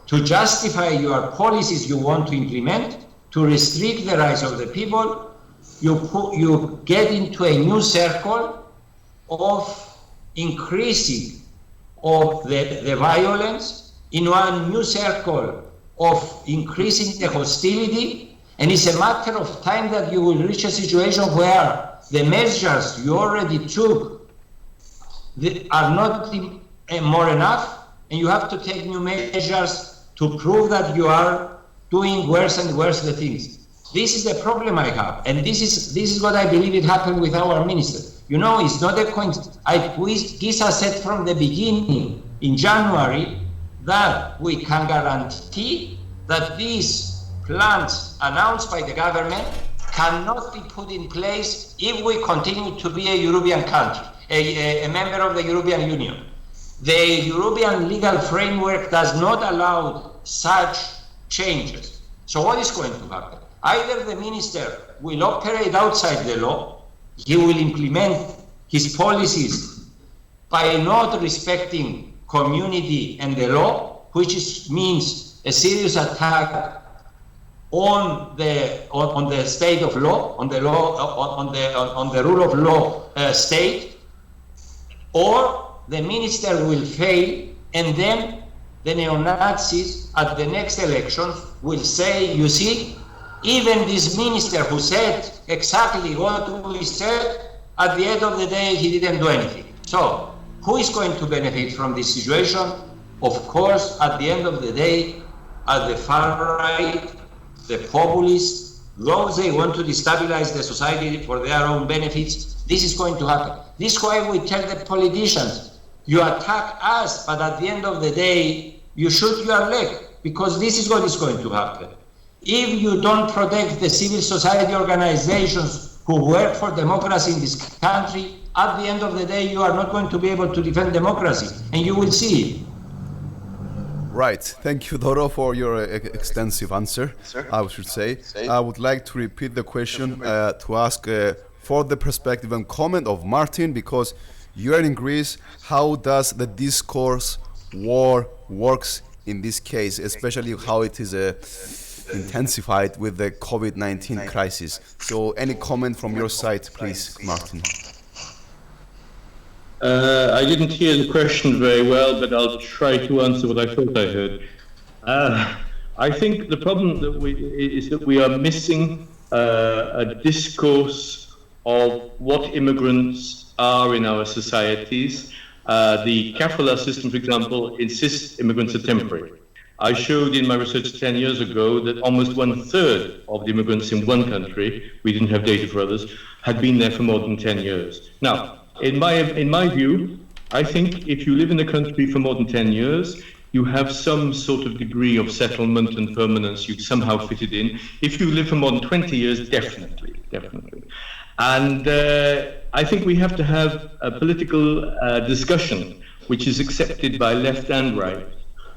to justify your policies you want to implement, to restrict the rights of the people, you get into a new circle of increasing of the violence, in one new circle of increasing the hostility, and it's a matter of time that you will reach a situation where the measures you already took are not more enough, and you have to take new measures to prove that you are doing worse and worse the things. This is the problem I have, and this is what I believe it happened with our minister. You know, it's not a coincidence. Gisa said from the beginning in January that we can guarantee that these plans announced by the government cannot be put in place if we continue to be a European country, a member of the European Union. The European legal framework does not allow such changes. So what is going to happen? Either the minister will operate outside the law, he will implement his policies by not respecting community and the law, which means a serious attack on the state of law, on the rule of law state, or the minister will fail, and then the neo-Nazis at the next elections will say, you see, even this minister who said exactly what we said, at the end of the day, he didn't do anything. So, who is going to benefit from this situation? Of course, at the end of the day, at the far right, the populists, those they want to destabilize the society for their own benefits, this is going to happen. This is why we tell the politicians, you attack us, but at the end of the day, you shoot your leg, because this is what is going to happen. If you don't protect the civil society organizations who work for democracy in this country, at the end of the day, you are not going to be able to defend democracy, and you will see it. Right. Thank you, Doro, for your extensive answer, I should say. I would like to repeat the question to ask for the perspective and comment of Martin, because you are in Greece. How does the discourse war works in this case, especially how it is intensified with the COVID-19 crisis? So any comment from your side, please, Martin? I didn't hear the question very well, but I'll try to answer what I thought I heard. I think the problem is that we are missing a discourse of what immigrants are in our societies. The kafala system, for example, insists immigrants are temporary. I showed in my research 10 years ago that almost 1/3 of the immigrants in one country, we didn't have data for others, had been there for more than 10 years. Now, in my view, I think if you live in a country for more than 10 years, you have some sort of degree of settlement and permanence, you've somehow fitted in. If you live for more than 20 years, definitely. And I think we have to have a political discussion which is accepted by left and right,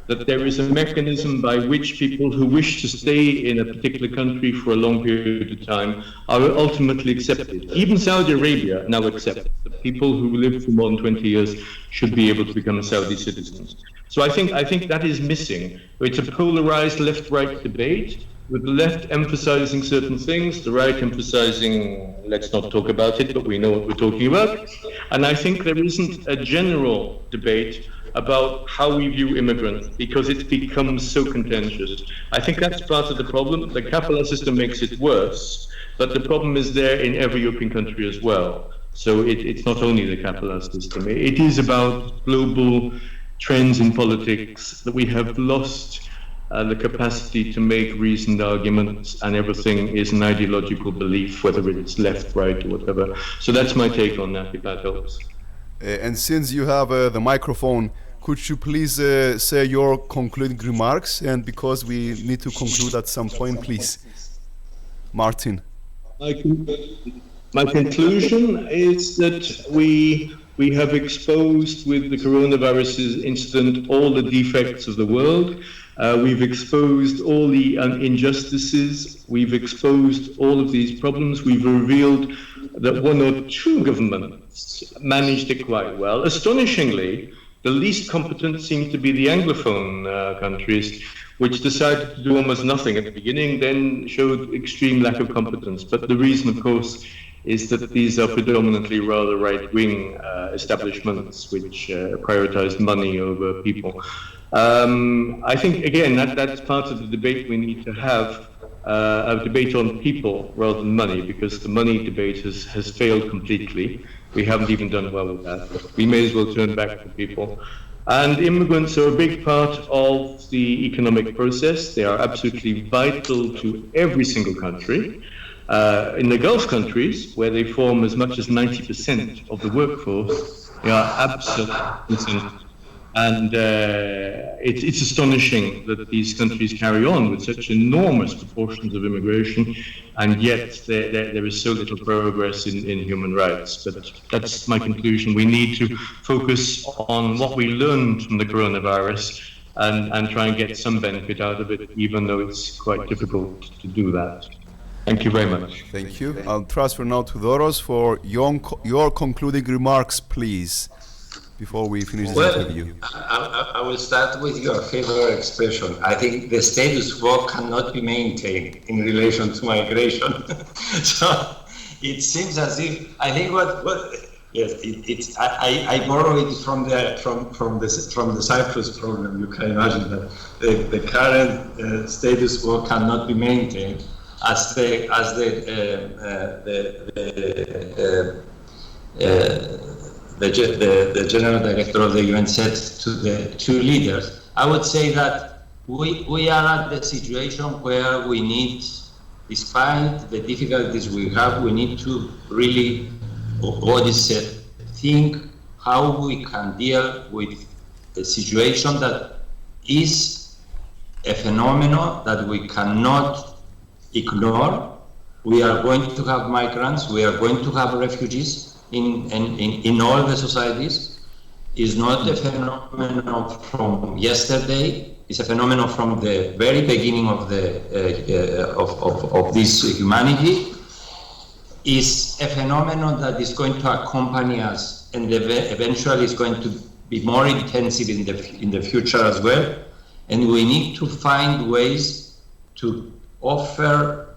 that there is a mechanism by which people who wish to stay in a particular country for a long period of time are ultimately accepted. Even Saudi Arabia now accepts that people who live for more than 20 years should be able to become Saudi citizens. So I think that is missing. It's a polarized left-right debate, with the left emphasizing certain things, the right emphasizing, let's not talk about it, but we know what we're talking about. And I think there isn't a general debate about how we view immigrants, because it's become so contentious. I think that's part of the problem. The kafala system makes it worse, but the problem is there in every European country as well. So it's not only the kafala system. It is about global trends in politics, that we have lost the capacity to make reasoned arguments, and everything is an ideological belief, whether it's left, right, or whatever. So that's my take on that, if that helps. And since you have the microphone, could you please say your concluding remarks? And because we need to conclude at some point, please. Martin? My, con- my conclusion is that we have exposed with the coronavirus incident all the defects of the world. We've exposed all the injustices. We've exposed all of these problems. We've revealed that one or two governments managed it quite well. Astonishingly, the least competent seem to be the Anglophone countries, which decided to do almost nothing at the beginning, then showed extreme lack of competence. But the reason, of course, is that these are predominantly rather right-wing establishments which prioritize money over people. I think, again, that's part of the debate we need to have, a debate on people rather than money, because the money debate has failed completely. We haven't even done well with that. We may as well turn back to people. And immigrants are a big part of the economic process. They are absolutely vital to every single country. In the Gulf countries, where they form as much as 90% of the workforce, they are absolutely essential. And it's astonishing that these countries carry on with such enormous proportions of immigration, and yet there is so little progress in human rights. But that's my conclusion. We need to focus on what we learned from the coronavirus and try and get some benefit out of it, even though it's quite difficult to do that. Thank you very much. Thank you. I'll transfer now to Doros for your concluding remarks, please, before we finish this interview. I will start with your favorite expression. I think the status quo cannot be maintained in relation to migration. So it seems as if I think I borrow it from the Cyprus problem. You can imagine that the current status quo cannot be maintained, as the general director of the UN said to the two leaders. I would say that we are at the situation where we need, despite the difficulties we have, we need to really, think how we can deal with a situation that is a phenomenon that we cannot ignore. We are going to have migrants, we are going to have refugees in all the societies. Is not a phenomenon from yesterday. It's a phenomenon from the very beginning of this humanity. Is a phenomenon that is going to accompany us, and eventually is going to be more intensive in the future as well. And we need to find ways to offer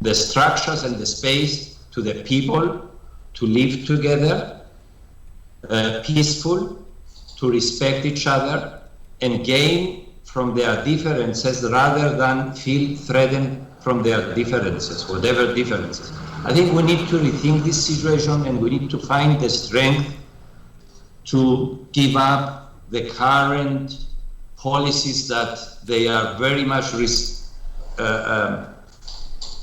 the structures and the space to the people to live together, peaceful, to respect each other, and gain from their differences rather than feel threatened from their differences, whatever differences. I think we need to rethink this situation, and we need to find the strength to give up the current policies that they are very much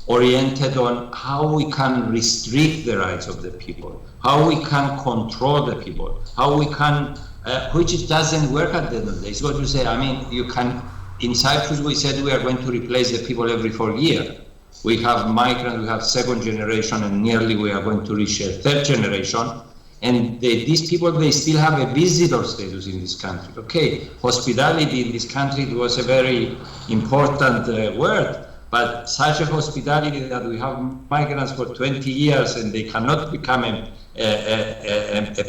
oriented on how we can restrict the rights of the people, how we can control the people, how we can, which it doesn't work at the end of the day. It's what you say, I mean, you can, in Cyprus we said we are going to replace the people every 4 years. We have migrants, we have second generation, and nearly we are going to reach a third generation. And these people, they still have a visitor status in this country. Okay, hospitality in this country was a very important word, but such a hospitality that we have migrants for 20 years and they cannot become a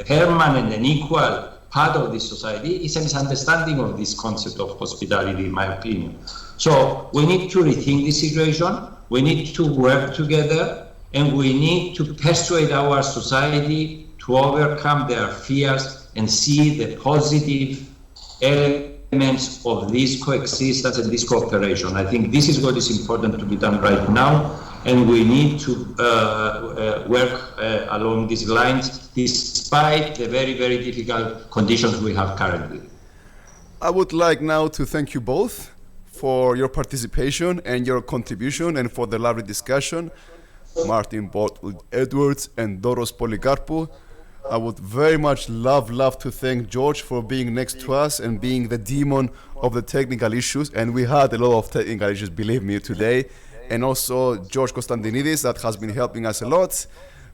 permanent and equal part of this society is a misunderstanding of this concept of hospitality, in my opinion. So we need to rethink this situation, we need to work together, and we need to persuade our society to overcome their fears and see the positive elements of this coexistence and this cooperation. I think this is what is important to be done right now, and we need to work along these lines despite the very, very difficult conditions we have currently. I would like now to thank you both for your participation and your contribution and for the lovely discussion. Martin Baldwin-Edwards and Doros Polykarpou. I would very much love to thank George for being next to us and being the demon of the technical issues. And we had a lot of technical issues, believe me, today. And also George Konstantinidis, that has been helping us a lot.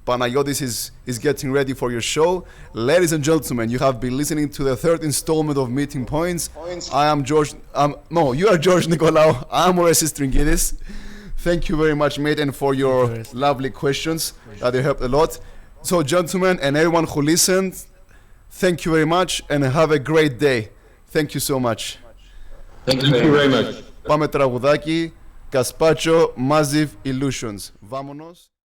Panagiotis is getting ready for your show. Ladies and gentlemen, you have been listening to the third installment of Meeting Points. I am George. No, you are George Nicolaou. I am Orestes Tringidis. Thank you very much, mate, and for your lovely questions. They helped a lot. So, gentlemen, and everyone who listened, thank you very much and have a great day. Thank you so much. Thank you very much. Πάμε τραγουδάκι. Κασπάτσο, Massive Illusions. Vámonos.